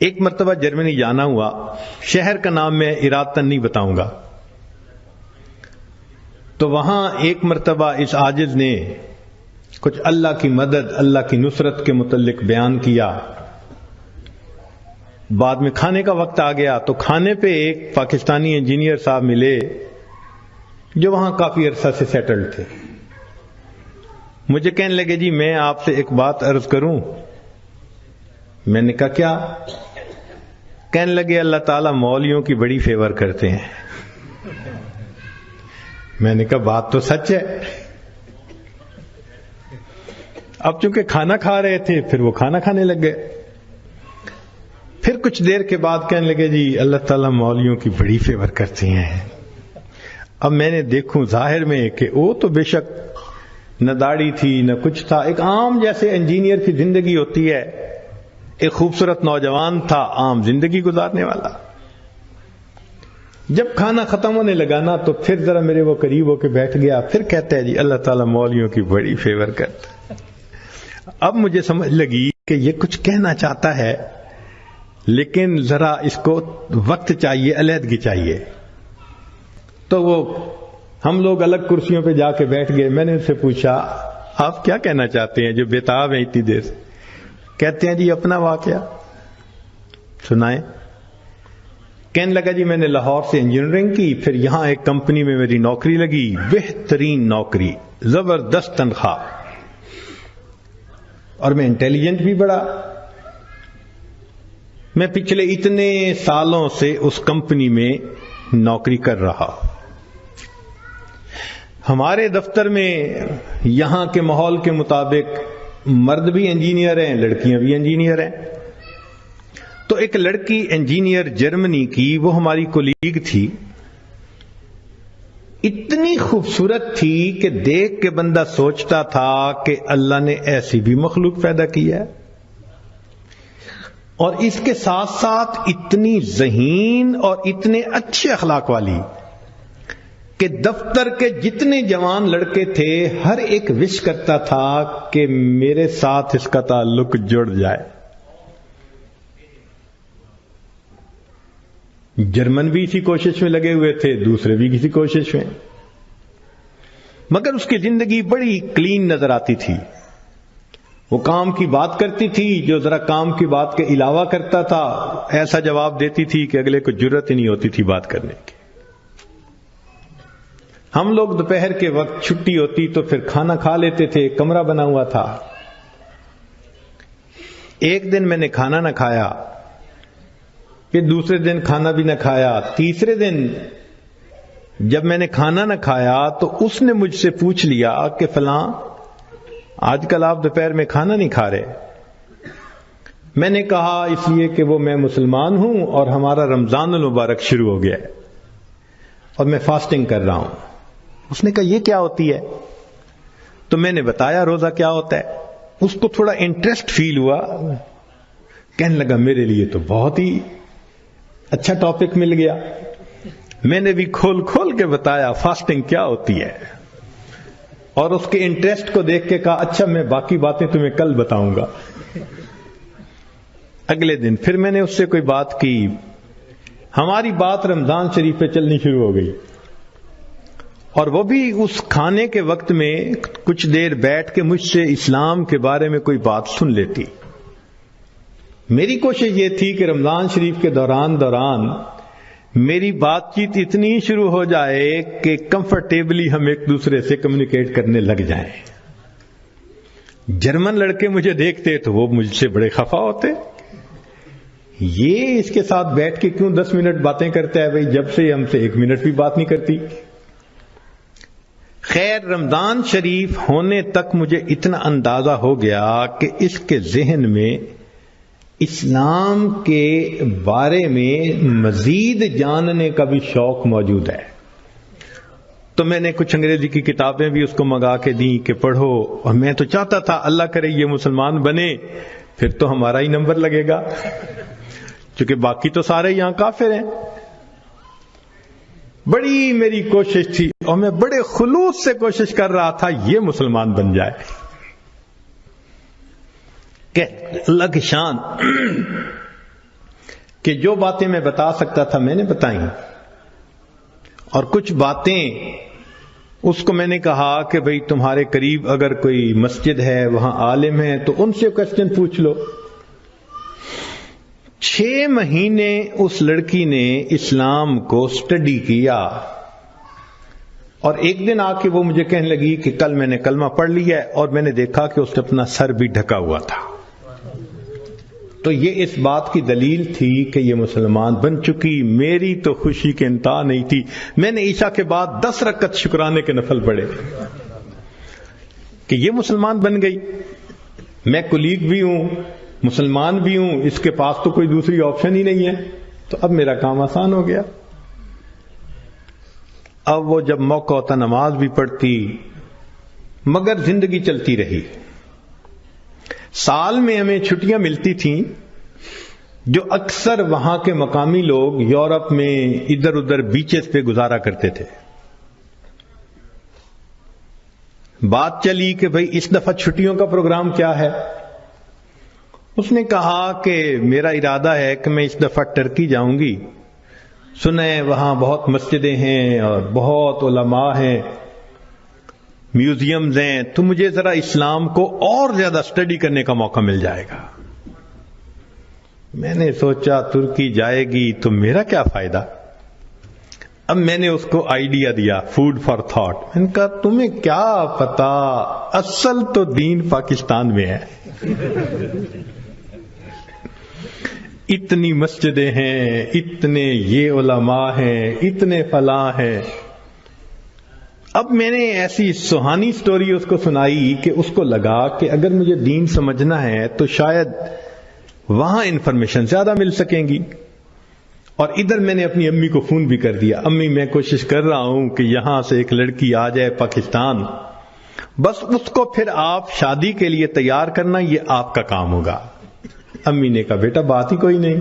ایک مرتبہ جرمنی جانا ہوا، شہر کا نام میں ارادتاً نہیں بتاؤں گا، تو وہاں ایک مرتبہ اس عاجز نے کچھ اللہ کی مدد، اللہ کی نصرت کے متعلق بیان کیا۔ بعد میں کھانے کا وقت آ گیا تو کھانے پہ ایک پاکستانی انجینئر صاحب ملے جو وہاں کافی عرصہ سے سیٹلڈ تھے۔ مجھے کہنے لگے جی میں آپ سے ایک بات عرض کروں۔ میں نے کہا کیا؟ کہنے لگے اللہ تعالیٰ مولویوں کی بڑی فیور کرتے ہیں۔ میں نے کہا بات تو سچ ہے۔ اب چونکہ کھانا کھا رہے تھے پھر وہ کھانا کھانے لگ گئے۔ پھر کچھ دیر کے بعد کہنے لگے جی اللہ تعالیٰ مولویوں کی بڑی فیور کرتے ہیں۔ اب میں نے دیکھوں ظاہر میں کہ وہ تو بے شک نہ داڑھی تھی نہ کچھ تھا، ایک عام جیسے انجینئر کی زندگی ہوتی ہے، ایک خوبصورت نوجوان تھا عام زندگی گزارنے والا۔ جب کھانا ختم ہونے لگا نا تو پھر ذرا میرے وہ قریب ہو کے بیٹھ گیا، پھر کہتا ہے جی اللہ تعالیٰ مولویوں کی بڑی فیور کرتا۔ اب مجھے سمجھ لگی کہ یہ کچھ کہنا چاہتا ہے لیکن ذرا اس کو وقت چاہیے، علیحدگی چاہیے۔ تو وہ ہم لوگ الگ کرسیوں پہ جا کے بیٹھ گئے۔ میں نے ان سے پوچھا آپ کیا کہنا چاہتے ہیں جو بےتاب ہیں اتنی دیر سے؟ کہتے ہیں جی اپنا واقعہ سنائیں۔ کہنے لگا جی میں نے لاہور سے انجینئرنگ کی، پھر یہاں ایک کمپنی میں میری نوکری لگی، بہترین نوکری، زبردست تنخواہ، اور میں انٹیلیجنٹ بھی بڑا۔ میں پچھلے اتنے سالوں سے اس کمپنی میں نوکری کر رہا ہوں۔ ہمارے دفتر میں یہاں کے ماحول کے مطابق مرد بھی انجینئر ہیں، لڑکیاں بھی انجینئر ہیں۔ تو ایک لڑکی انجینئر جرمنی کی، وہ ہماری کولیگ تھی، اتنی خوبصورت تھی کہ دیکھ کے بندہ سوچتا تھا کہ اللہ نے ایسی بھی مخلوق پیدا کی ہے، اور اس کے ساتھ ساتھ اتنی ذہین اور اتنے اچھے اخلاق والی کہ دفتر کے جتنے جوان لڑکے تھے ہر ایک وش کرتا تھا کہ میرے ساتھ اس کا تعلق جڑ جائے۔ جرمن بھی اسی کوشش میں لگے ہوئے تھے، دوسرے بھی کسی کوشش میں، مگر اس کی زندگی بڑی کلین نظر آتی تھی۔ وہ کام کی بات کرتی تھی، جو ذرا کام کی بات کے علاوہ کرتا تھا ایسا جواب دیتی تھی کہ اگلے کو جرت ہی نہیں ہوتی تھی بات کرنے کی۔ ہم لوگ دوپہر کے وقت چھٹی ہوتی تو پھر کھانا کھا لیتے تھے، کمرہ بنا ہوا تھا۔ ایک دن میں نے کھانا نہ کھایا، پھر دوسرے دن کھانا بھی نہ کھایا، تیسرے دن جب میں نے کھانا نہ کھایا تو اس نے مجھ سے پوچھ لیا کہ فلاں آج کل آپ دوپہر میں کھانا نہیں کھا رہے؟ میں نے کہا اس لیے کہ وہ میں مسلمان ہوں اور ہمارا رمضان المبارک شروع ہو گیا ہے اور میں فاسٹنگ کر رہا ہوں۔ اس نے کہا یہ کیا ہوتی ہے؟ تو میں نے بتایا روزہ کیا ہوتا ہے۔ اس کو تھوڑا انٹرسٹ فیل ہوا، کہنے لگا میرے لیے تو بہت ہی اچھا ٹاپک مل گیا۔ میں نے بھی کھول کھول کے بتایا فاسٹنگ کیا ہوتی ہے، اور اس کے انٹرسٹ کو دیکھ کے کہا اچھا میں باقی باتیں تمہیں کل بتاؤں گا۔ اگلے دن پھر میں نے اس سے کوئی بات کی، ہماری بات رمضان شریف پہ چلنی شروع ہو گئی، اور وہ بھی اس کھانے کے وقت میں کچھ دیر بیٹھ کے مجھ سے اسلام کے بارے میں کوئی بات سن لیتی۔ میری کوشش یہ تھی کہ رمضان شریف کے دوران میری بات چیت اتنی شروع ہو جائے کہ کمفرٹیبلی ہم ایک دوسرے سے کمیونیکیٹ کرنے لگ جائیں۔ جرمن لڑکے مجھے دیکھتے تو وہ مجھ سے بڑے خفا ہوتے، یہ اس کے ساتھ بیٹھ کے کیوں 10 منٹ باتیں کرتا ہے؟ بھائی جب سے ہم سے 1 منٹ بھی بات نہیں کرتی۔ خیر رمضان شریف ہونے تک مجھے اتنا اندازہ ہو گیا کہ اس کے ذہن میں اسلام کے بارے میں مزید جاننے کا بھی شوق موجود ہے۔ تو میں نے کچھ انگریزی کی کتابیں بھی اس کو منگا کے دیں کہ پڑھو، اور میں تو چاہتا تھا اللہ کرے یہ مسلمان بنے، پھر تو ہمارا ہی نمبر لگے گا، کیونکہ باقی تو سارے یہاں کافر ہیں۔ بڑی میری کوشش تھی اور میں بڑے خلوص سے کوشش کر رہا تھا یہ مسلمان بن جائے. کہ اللہ کی شان کہ جو باتیں میں بتا سکتا تھا میں نے بتائیں، اور کچھ باتیں اس کو میں نے کہا کہ بھئی تمہارے قریب اگر کوئی مسجد ہے، وہاں عالم ہے، تو ان سے کوسچن پوچھ لو. 6 مہینے اس لڑکی نے اسلام کو سٹڈی کیا، اور ایک دن آ کے وہ مجھے کہنے لگی کہ کل میں نے کلمہ پڑھ لیا ہے، اور میں نے دیکھا کہ اس نے اپنا سر بھی ڈھکا ہوا تھا. تو یہ اس بات کی دلیل تھی کہ یہ مسلمان بن چکی. میری تو خوشی کے انتہا نہیں تھی. میں نے عشاء کے بعد 10 رکعت شکرانے کے نفل پڑھے کہ یہ مسلمان بن گئی. میں کلیگ بھی ہوں، مسلمان بھی ہوں، اس کے پاس تو کوئی دوسری آپشن ہی نہیں ہے. تو اب میرا کام آسان ہو گیا. اب وہ جب موقع ہوتا نماز بھی پڑھتی، مگر زندگی چلتی رہی. سال میں ہمیں چھٹیاں ملتی تھیں جو اکثر وہاں کے مقامی لوگ یورپ میں ادھر ادھر بیچز پہ گزارا کرتے تھے. بات چلی کہ بھئی اس دفعہ چھٹیوں کا پروگرام کیا ہے. اس نے کہا کہ میرا ارادہ ہے کہ میں اس دفعہ ٹرکی جاؤں گی. سنیں وہاں بہت مسجدیں ہیں اور بہت علماء ہیں، میوزیمز ہیں، تو مجھے ذرا اسلام کو اور زیادہ سٹڈی کرنے کا موقع مل جائے گا. میں نے سوچا ترکی جائے گی تو میرا کیا فائدہ. اب میں نے اس کو آئیڈیا دیا، فوڈ فار تھاٹ. میں نے کہا تمہیں کیا پتا، اصل تو دین پاکستان میں ہے. اتنی مسجدیں ہیں، اتنے یہ علماء ہیں، اتنے فلاں ہیں. اب میں نے ایسی سہانی سٹوری اس کو سنائی کہ اس کو لگا کہ اگر مجھے دین سمجھنا ہے تو شاید وہاں انفارمیشن زیادہ مل سکیں گی. اور ادھر میں نے اپنی امی کو فون بھی کر دیا، امی میں کوشش کر رہا ہوں کہ یہاں سے ایک لڑکی آ جائے پاکستان، بس اس کو پھر آپ شادی کے لیے تیار کرنا، یہ آپ کا کام ہوگا. امی نے کہا بیٹا بات ہی کوئی نہیں.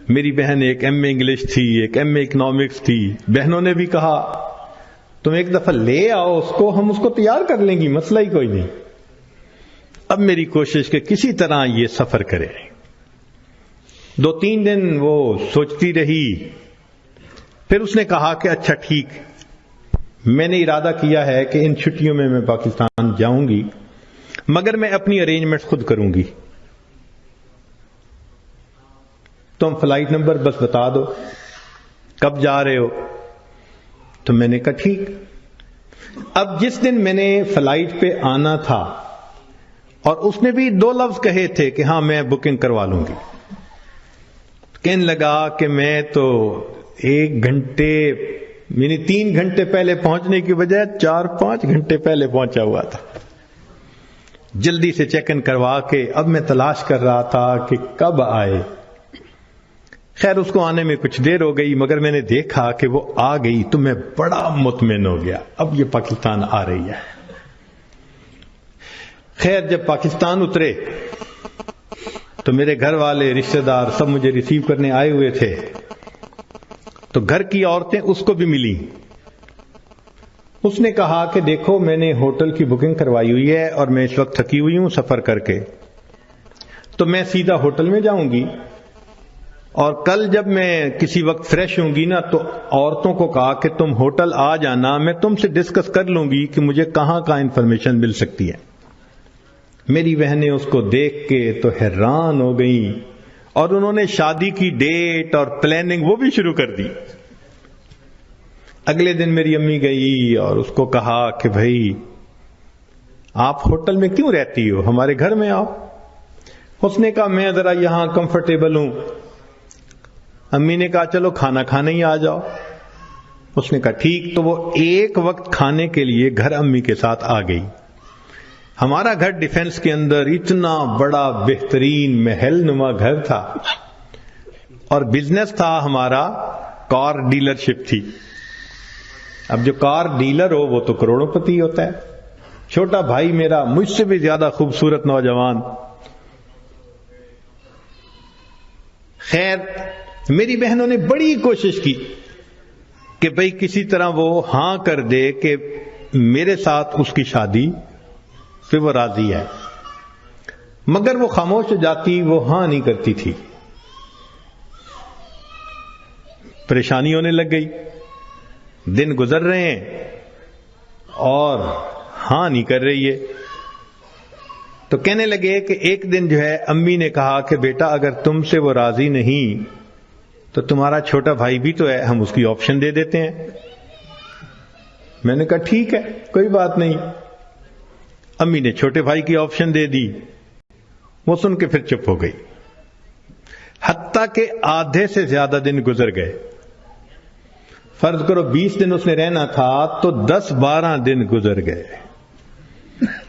میری بہن ایک ایم اے انگلش تھی، ایک ایم اے اکنامکس تھی. بہنوں نے بھی کہا تم ایک دفعہ لے آؤ اس کو، ہم اس کو تیار کر لیں گی، مسئلہ ہی کوئی نہیں. اب میری کوشش کہ کسی طرح یہ سفر کرے. 2-3 دن وہ سوچتی رہی. پھر اس نے کہا کہ اچھا ٹھیک، میں نے ارادہ کیا ہے کہ ان چھٹیوں میں پاکستان جاؤں گی، مگر میں اپنی ارینجمنٹ خود کروں گی. تم فلائٹ نمبر بس بتا دو، کب جا رہے ہو. تو میں نے کہا ٹھیک. اب جس دن میں نے فلائٹ پہ آنا تھا، اور اس نے بھی 2 لفظ کہے تھے کہ ہاں میں بکنگ کروا لوں گی، کہنے لگا کہ میں تو 1 گھنٹے یعنی 3 گھنٹے پہلے پہنچنے کی بجائے 4-5 گھنٹے پہلے پہنچا ہوا تھا. جلدی سے چیک ان کروا کے اب میں تلاش کر رہا تھا کہ کب آئے. خیر اس کو آنے میں کچھ دیر ہو گئی، مگر میں نے دیکھا کہ وہ آ گئی تو میں بڑا مطمئن ہو گیا، اب یہ پاکستان آ رہی ہے. خیر جب پاکستان اترے تو میرے گھر والے رشتہ دار سب مجھے ریسیو کرنے آئے ہوئے تھے. تو گھر کی عورتیں اس کو بھی ملی. اس نے کہا کہ دیکھو میں نے ہوٹل کی بکنگ کروائی ہوئی ہے اور میں اس وقت تھکی ہوئی ہوں سفر کر کے، تو میں سیدھا ہوٹل میں جاؤں گی، اور کل جب میں کسی وقت فریش ہوں گی نا تو عورتوں کو کہا کہ تم ہوٹل آ جانا، میں تم سے ڈسکس کر لوں گی کہ مجھے کہاں کا انفارمیشن مل سکتی ہے. میری بہنیں اس کو دیکھ کے تو حیران ہو گئیں، اور انہوں نے شادی کی ڈیٹ اور پلاننگ وہ بھی شروع کر دی. اگلے دن میری امی گئی اور اس کو کہا کہ بھائی آپ ہوٹل میں کیوں رہتی ہو، ہمارے گھر میں آؤ. اس نے کہا میں ذرا یہاں کمفرٹیبل ہوں. امی نے کہا چلو کھانا کھانے ہی آ جاؤ. اس نے کہا ٹھیک. تو وہ ایک وقت کھانے کے لیے گھر امی کے ساتھ آ گئی. ہمارا گھر ڈیفنس کے اندر اتنا بڑا بہترین محل نما گھر تھا، اور بزنس تھا ہمارا کار ڈیلرشپ تھی. اب جو کار ڈیلر ہو وہ تو کروڑوں پتی ہوتا ہے. چھوٹا بھائی میرا مجھ سے بھی زیادہ خوبصورت نوجوان. خیر میری بہنوں نے بڑی کوشش کی کہ بھئی کسی طرح وہ ہاں کر دے کہ میرے ساتھ اس کی شادی پہ وہ راضی ہے، مگر وہ خاموش ہو جاتی، وہ ہاں نہیں کرتی تھی۔ پریشانی ہونے لگ گئی، دن گزر رہے ہیں اور ہاں نہیں کر رہی ہے۔ تو کہنے لگے کہ ایک دن جو ہے امی نے کہا کہ بیٹا اگر تم سے وہ راضی نہیں تو تمہارا چھوٹا بھائی بھی تو ہے، ہم اس کی آپشن دے دیتے ہیں۔ میں نے کہا ٹھیک ہے، کوئی بات نہیں۔ امی نے چھوٹے بھائی کی آپشن دے دی، وہ سن کے پھر چپ ہو گئی، حتیٰ کہ آدھے سے زیادہ دن گزر گئے۔ فرض کرو 20 دن اس نے رہنا تھا تو 10-12 دن گزر گئے۔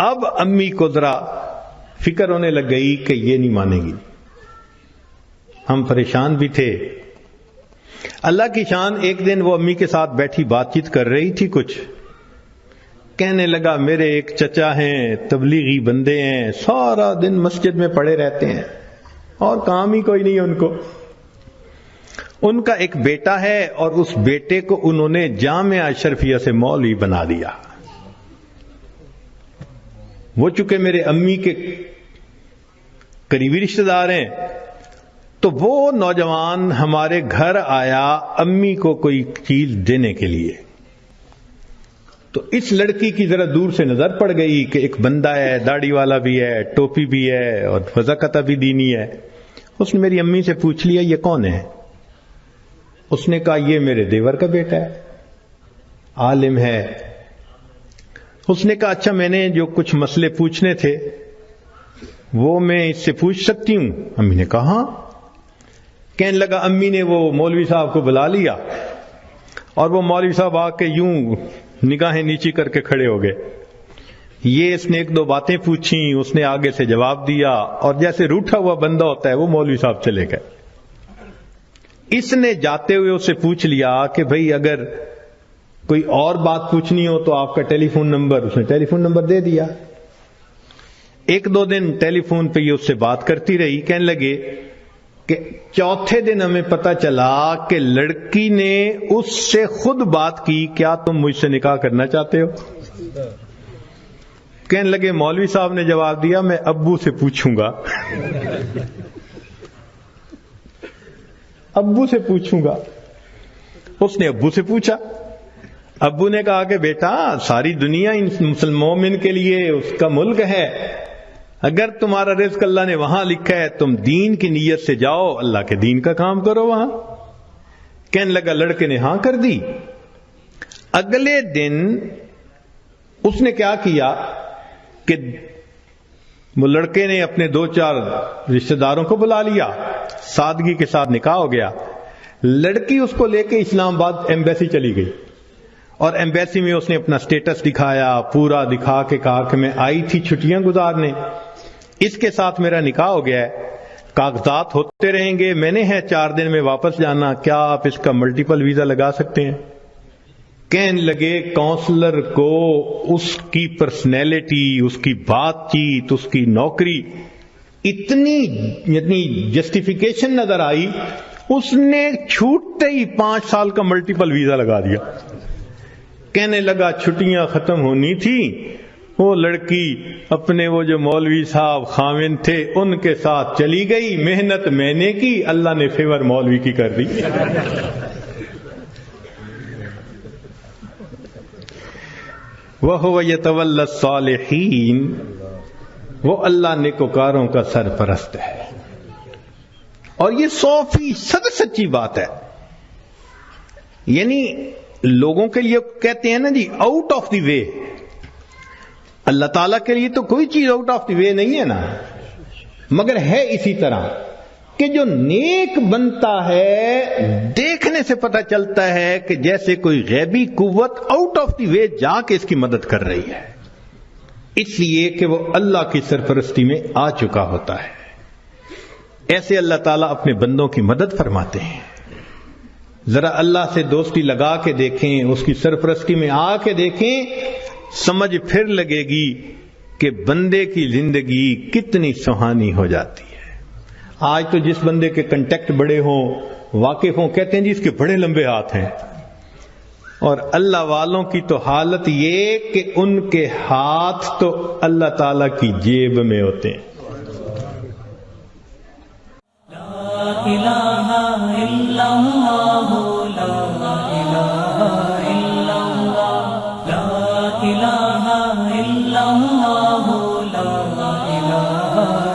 اب امی کو ذرا فکر ہونے لگ گئی کہ یہ نہیں مانے گی۔ ہم پریشان بھی تھے۔ اللہ کی شان، ایک دن وہ امی کے ساتھ بیٹھی بات چیت کر رہی تھی، کچھ کہنے لگا میرے ایک چچا ہیں، تبلیغی بندے ہیں، سارا دن مسجد میں پڑے رہتے ہیں اور کام ہی کوئی نہیں ان کو۔ ان کا ایک بیٹا ہے اور اس بیٹے کو انہوں نے جامعہ اشرفیہ سے مولوی بنا دیا۔ وہ چونکہ میرے امی کے قریبی رشتہ دار ہیں تو وہ نوجوان ہمارے گھر آیا امی کو کوئی چیز دینے کے لیے۔ تو اس لڑکی کی ذرا دور سے نظر پڑ گئی کہ ایک بندہ ہے، داڑھی والا بھی ہے، ٹوپی بھی ہے اور وضاقتہ بھی دینی ہے۔ اس نے میری امی سے پوچھ لیا یہ کون ہے؟ اس نے کہا یہ میرے دیور کا بیٹا ہے، عالم ہے۔ اس نے کہا اچھا میں نے جو کچھ مسئلے پوچھنے تھے وہ میں اس سے پوچھ سکتی ہوں؟ امی نے کہا ہاں۔ کہنے لگا امی نے وہ مولوی صاحب کو بلا لیا اور وہ مولوی صاحب آ کے یوں نگاہیں نیچی کر کے کھڑے ہو گئے۔ یہ اس نے ایک دو باتیں پوچھیں، اس نے آگے سے جواب دیا اور جیسے روٹھا ہوا بندہ ہوتا ہے وہ مولوی صاحب چلے گئے۔ اس نے جاتے ہوئے اس سے پوچھ لیا کہ بھئی اگر کوئی اور بات پوچھنی ہو تو آپ کا ٹیلی فون نمبر، اس نے ٹیلی فون نمبر دے دیا۔ ایک دو دن ٹیلی فون پہ یہ اس سے بات کرتی رہی۔ کہنے لگے کہ چوتھے دن ہمیں پتا چلا کہ لڑکی نے اس سے خود بات کی، کیا تم مجھ سے نکاح کرنا چاہتے ہو؟ کہنے لگے مولوی صاحب نے جواب دیا میں ابو سے پوچھوں گا۔ ابو سے پوچھوں گا۔ اس نے ابو سے پوچھا۔ ابو نے کہا کہ بیٹا ساری دنیا ان مسلمانوں کے لیے اس کا ملک ہے، اگر تمہارا رزق اللہ نے وہاں لکھا ہے تم دین کی نیت سے جاؤ، اللہ کے دین کا کام کرو وہاں۔ کہنے لگا لڑکے نے ہاں کر دی۔ اگلے دن اس نے کیا کیا کہ وہ لڑکے نے اپنے 2-4 رشتہ داروں کو بلا لیا، سادگی کے ساتھ نکاح ہو گیا۔ لڑکی اس کو لے کے اسلام آباد ایمبیسی چلی گئی اور ایمبیسی میں اس نے اپنا سٹیٹس دکھایا، پورا دکھا کے کہا کہ میں آئی تھی چھٹیاں گزارنے، اس کے ساتھ میرا نکاح ہو گیا ہے، کاغذات ہوتے رہیں گے، میں نے ہے 4 دن میں واپس جانا، کیا آپ اس کا ملٹیپل ویزا لگا سکتے ہیں؟ کہنے لگے کونسلر کو اس کی پرسنالٹی، اس کی بات چیت، اس کی نوکری اتنی جسٹیفیکیشن نظر آئی، اس نے چھوٹتے ہی 5 سال کا ملٹیپل ویزا لگا دیا۔ کہنے لگا چھٹیاں ختم ہونی تھی، وہ لڑکی اپنے وہ جو مولوی صاحب خاوند تھے ان کے ساتھ چلی گئی، محنت میں نے کی، اللہ نے فیور مولوی کی کر دی۔ وَهُوَ يَتَوَلَّى الصَّالِحِينَ، وہ اللہ نیکوکاروں کا سرپرست ہے۔ اور یہ 100% سچی بات ہے۔ یعنی لوگوں کے لیے کہتے ہیں نا جی آؤٹ آف دی وے، اللہ تعالیٰ کے لیے تو کوئی چیز آؤٹ آف دی وے نہیں ہے نا، مگر ہے اسی طرح کہ جو نیک بنتا ہے دیکھنے سے پتہ چلتا ہے کہ جیسے کوئی غیبی قوت آؤٹ آف دی وے جا کے اس کی مدد کر رہی ہے، اس لیے کہ وہ اللہ کی سرپرستی میں آ چکا ہوتا ہے۔ ایسے اللہ تعالیٰ اپنے بندوں کی مدد فرماتے ہیں۔ ذرا اللہ سے دوستی لگا کے دیکھیں، اس کی سرپرستی میں آ کے دیکھیں، سمجھ پھر لگے گی کہ بندے کی زندگی کتنی سہانی ہو جاتی ہے۔ آج تو جس بندے کے کنٹیکٹ بڑے ہوں، واقف ہوں، کہتے ہیں جی اس کے بڑے لمبے ہاتھ ہیں، اور اللہ والوں کی تو حالت یہ کہ ان کے ہاتھ تو اللہ تعالی کی جیب میں ہوتے ہیں. لا الہ الا اللہ لا الہ الا اللہ لا الہ الا اللہ لا الہ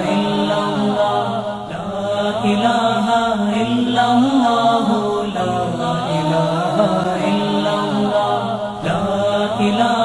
الا اللہ لا الہ الا اللہ لا الہ الا اللہ لا الہ